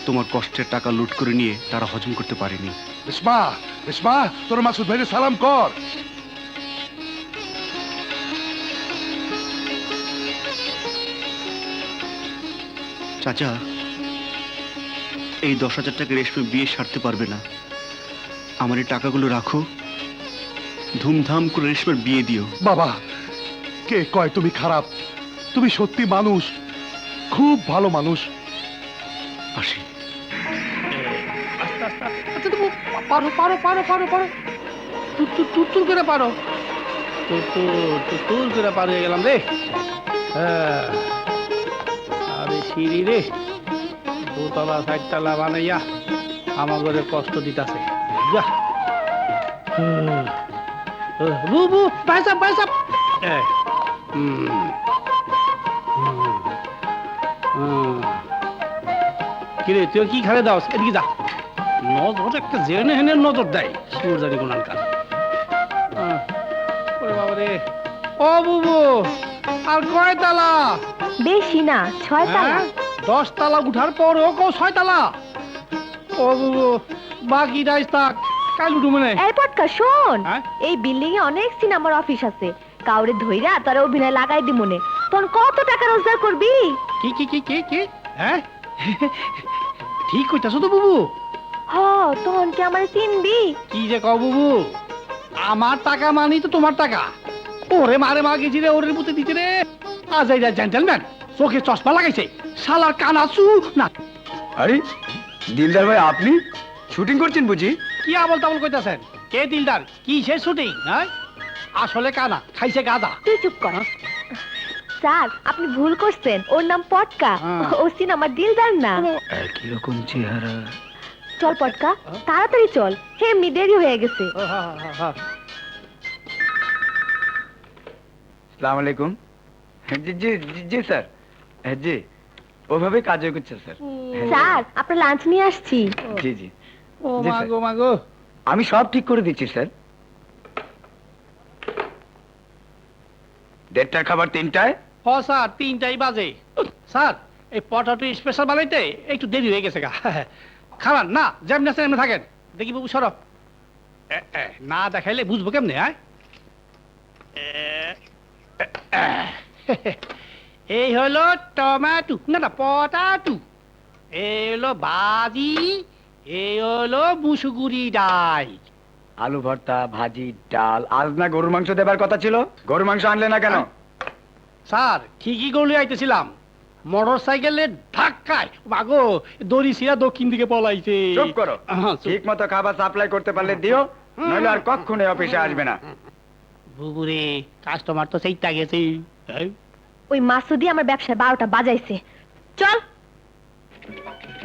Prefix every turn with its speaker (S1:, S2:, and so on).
S1: তোমার কষ্টের টাকা লুট করে নিয়ে তারা হজম করতে পারেনি।
S2: রেশমা, রেশমা, তোর মাসুদ ভাইরে সালাম কর।
S1: চাচা, এই 10,000 টাকা রেশমি বিয়ে সারতে পারবে না। আমার এই টাকাগুলো রাখো, ধুমধাম করে রেশমের বিয়ে দিও।
S2: বাবা, কে কয় তুমি খারাপ? তুমি সত্যি মানুষ, খুব ভালো মানুষ।
S1: আসি।
S3: আচ্ছা তুমি পারো পারো পারো পারো পারো, তুর করে পারো, তুর করে পার হয়ে গেলাম রে। আরে সিঁড়ি রে, 2তলা 4তলা বানাইয়া আমার ঘরে কষ্ট দিতেছে। বুবু পয়সা পয়সা। কিরে তুই কি খালে দাও? এদিকে যা, নজর একটা জেনে হেনে নজর দেয় সুর জানি কোনার কাজ। ওরে বাবা রে, ও বুবু আর কয় তালা?
S4: বেশি না, 6 তালা।
S3: 10 তালা উঠার পর ও কো 6 তালা। ও বুবু বাকি রাইস থাক, কাল উঠু মনে।
S4: এই পটকা শোন,
S3: হ্যাঁ?
S4: এই বিল্ডিং এ অনেক সিনেমার অফিস আছে, কাউরে ধইরা তারা অভিনয় লাগাই দি মনে। তখন কত টাকা রোজগার করবি?
S3: কি কি কি কি কি? হ্যাঁ ঠিক কইতাছো তো বুবু।
S4: হ, তখন কি আমার চিনবি?
S3: কি যে কও বুবু, আমার টাকা মানি তো তোমার টাকা। ওরে মারে মা গেছি রে, ওরে বুতে দিতে রে। আজ এই জেন্টলম্যান চোখে চশমা লাগাইছে, শালার কানাচু না।
S5: আরে দিলদার ভাই, আপনি শুটিং করছেন বুঝি?
S3: কি আবল তাবল কইতাছেন? কে দিলদার? কি সে শুটিং? হ্যাঁ আসলে কানা খাইছে গাদা।
S4: তুই চুপ কর। স্যার, আপনি ভুল করছেন, ওর নাম পটকা। ও সিনেমার দিলদার না।
S5: একই রকম চেহারা।
S4: চল পটকা, তাড়াতাড়ি চল, এমনি দেরি হয়ে গেছে।
S5: আসসালামু আলাইকুম। জি জি জি স্যার, জি ওভাবে কাজ করছে স্যার।
S4: স্যার, আপনার লাঞ্চ নিয়ে আসছি।
S5: জি জি,
S3: ও
S5: জি,
S3: মাগো
S5: স্যার।
S3: মাগো।
S5: আমি সব ঠিক করে দিচ্ছি স্যার। 1:30টার খাবার 3টায়।
S3: হ স্যার, 3টাই বাজে। স্যার, এই পটাটো স্পেশাল বানাইতে একটু দেরি হয়ে গেছে গা। খাবার না যেমনি আছে এমনি থাকেন। দেখি বাবু সরব, না দেখাইলে বুঝবো কেমনে? হ্যাঁ এই হলো টমেটো, না না পটাটো, এই হলো ভাজি, এই হলো মুসুগুরি ডাল।
S5: আলু ভর্তা, ভাজি, ডাল। আজ না গরুর মাংস দেবার কথা ছিল, গরুর মাংস আনলে না কেন?
S3: স্যার ঠিকই গলি আইতেছিলাম, মোটর সাইকেলের ধাক্কায় মাগো দড়ি ছিঁড়া দক্ষিণ দিকে পলাইছে।
S5: চুপ করো।
S3: চুপ।
S5: ঠিক মতো খাবার সাপ্লাই করতে পারলে দিও, নইলে আর কখনো অফিসে আসবে না।
S3: বুবুরে, কাস্টমার তো সেইটা গেছে।
S4: ওই মাসুদি আমার ব্যবসায় 12টা বাজাইছে। চল।